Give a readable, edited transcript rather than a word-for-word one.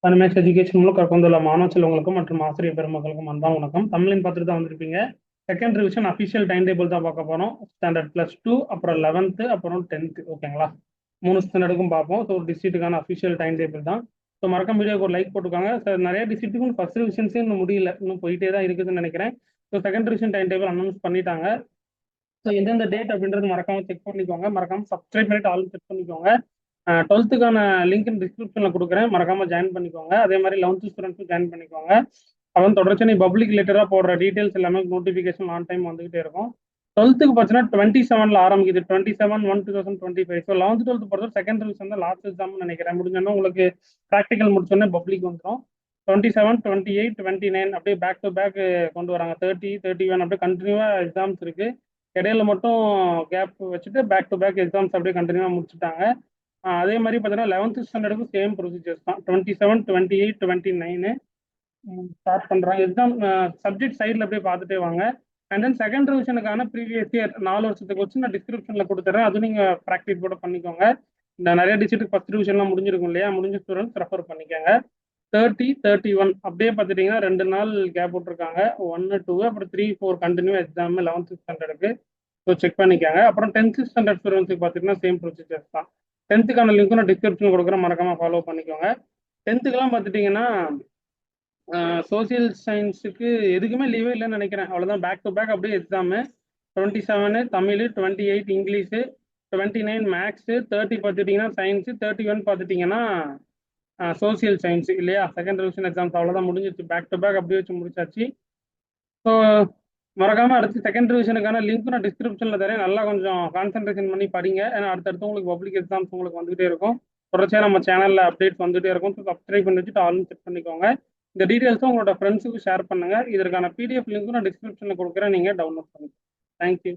தனிமேக்ஸ் education மூலம் கற்கொண்டுள்ள மாணவ செல்வங்களுக்கும் மற்றும் ஆசிரியர் பெருமக்களுக்கும் அன்பான வணக்கம். தமிழின் பார்த்துட்டு தான் வந்திருப்பீங்க. Second revision official time table தான் பார்க்க போறோம். ஸ்டாண்டர்ட் +2, அப்புறம் 11th, அப்புறம் 10th. ஓகேங்களா? 3 ஸ்டாண்டர்டுக்கும் பார்ப்போம். ஸோ டிஸ்ட்ரிக்ட்டுக்கான அஃபிஷியல் டைம் டேபிள் தான். ஸோ மறக்காம வீடியோக்கு ஒரு லைக் போட்டுக்காங்க. சார் நிறைய டிஸ்ட்ரிக்ட்டுக்கும் ஃபர்ஸ்ட் ரிவிஷன்ஸே இன்னும் முடியல, இன்னும் போயிட்டே தான் இருக்குதுன்னு நினைக்கிறேன். So second revision time table announce பண்ணிட்டாங்க. ஸோ எந்தெந்த டேட் அப்படின்றது மறக்காம செக் பண்ணிக்கோங்க. மறக்காம சப்ஸ்கிரைப் பண்ணிட்டு ஆல் செக் பண்ணிக்கோங்க. 12th லிங்க் டிஸ்கிரிப்ஷனில் கொடுக்குறேன், மறக்காம ஜாயின் பண்ணிக்கோங்க. அதே மாதிரி 11th ஸ்டூடெண்ட்ஸும் ஜாயின் பண்ணிக்கோங்க. அவன் தொடர்ச்சி நீ பப்ளிக் ரிலேட்டடாக போடுற டீட்டெயில்ஸ் எல்லாமே நோட்டிஃபிகேஷன் ஆன் டைம் வந்துகிட்டே இருக்கும். 12th பார்த்தீங்கன்னா 27 ஆரம்பிக்குது. 27/1/2025. ஸோ 11th 12th பொறுத்த செகண்ட் ரிவிஷன் தான் லாஸ்ட் எக்ஸாம்னு நினைக்கிறேன். முடிஞ்சோன்னா உங்களுக்கு ப்ராக்டிக்கல் முடிச்சோடனே பப்ளிக் வந்துடும். 27, 28, 29 அப்படியே பேக் டு பேக் கொண்டு வராங்க. 30, 31 அப்படியே கண்டினியூவாக எக்ஸாம்ஸ் இருக்கு. இடையில மட்டும் கேப் வச்சுட்டு பேக் டு பேக் எக்ஸாம்ஸ் அப்படியே கண்டினியூவாக முடிச்சுட்டாங்க. அதே மாதிரி பார்த்தீங்கன்னா 11th ஸ்டாண்டர்டுக்கும் சேம் ப்ரொசீஜர்ஸ் தான். 27, 28, 29 ஸ்டார்ட் பண்ணுறாங்க. எக்ஸாம் சப்ஜெக்ட் சைடில் அப்படியே பார்த்துட்டே வாங்க. அண்ட் தென் செகண்ட் ரிவிஷனுக்கான ப்ரீவியஸ் இயர் 4 வருஷத்துக்கு வச்சு நான் டிஸ்கிரிப்ஷனில் கொடுத்துட்றேன். அதுவும் நீங்கள் ப்ராக்டிஸ் கூட பண்ணிக்கோங்க. இந்த நிறைய டிஸ்ட்ரிக்ட் ஃபர்ஸ்ட் டிவிஷன்லாம் முடிஞ்சிருக்கும் இல்லையா? முடிஞ்ச ஸ்டூடெண்ட்ஸ் ரெஃபர் பண்ணிக்கோங்க. 30, 31 அப்படியே பார்த்துட்டிங்கன்னா 2 நாள் கேப் விட்ருக்காங்க. 1, 2, அப்புறம் 3, 4 கண்டினியூ எக்ஸாம் 11th ஸ்டாண்டர்டுக்கு. ஸோ செக் பண்ணிக்கோங்க. அப்புறம் 10th ஸ்டாண்டர்ட் ஸ்டூடெண்ட்ஸுக்கு பார்த்தீங்கன்னா சேம் ப்ரொசீஜர்ஸ் தான். 10th லிங்க்கும் நான் டிஸ்கிரிப்ஷன் கொடுக்குறேன், மறக்காம ஃபாலோ பண்ணிக்கோங்க. 10th பார்த்துட்டிங்கன்னா சோசியல் சயின்ஸுக்கு எதுக்குமே லீவே இல்லைன்னு நினைக்கிறேன். அவ்வளோதான், பேக் டு பேக் அப்படியே எக்ஸாமு. 27 தமிழ், 28 இங்கிலீஷு, 29 மேக்ஸு, 30 பார்த்துட்டிங்கன்னா சயின்ஸு, 31 பார்த்துட்டிங்கன்னா சோசியல் சயின்ஸ் இல்லையா? செகண்ட் ரிவிஷன் எக்ஸாம்ஸ் அவ்வளோதான், முடிஞ்சிச்சு. பேக் டு பேக் அப்படியே வச்சு முடிச்சாச்சு. ஸோ மறக்காம அடுத்து செகண்ட் ரிவிஷனுக்கான லிங்க் நான் டிஸ்கிரிப்ஷனில் தரேன். நல்லா கொஞ்சம் கான்சென்ட்ரேஷன் பண்ணி படிங்க. ஏன்னா அடுத்தடுத்து உங்களுக்கு பப்ளிக் எக்ஸாம்ஸ் உங்களுக்கு வந்துகிட்டே இருக்கும். தொடர்ச்சியாக நம்ம சேனலில் அப்டேட்ஸ் வந்துகிட்டே இருக்கும். ஸோ சப்ஸ்கிரைப் பண்ணி வச்சுட்டு ஆல்னு செக் பண்ணிக்கோங்க. இந்த டீட்டெயில்ஸும் உங்களோட ஃப்ரெண்ட்ஸுக்கு ஷேர் பண்ணுங்க. இதற்கான PDF லிங்க்கும் நான் டிஸ்கிரிப்ஷனில் கொடுக்குறேன், நீங்கள் டவுன்லோட் பண்ணுங்க. தேங்க்யூ.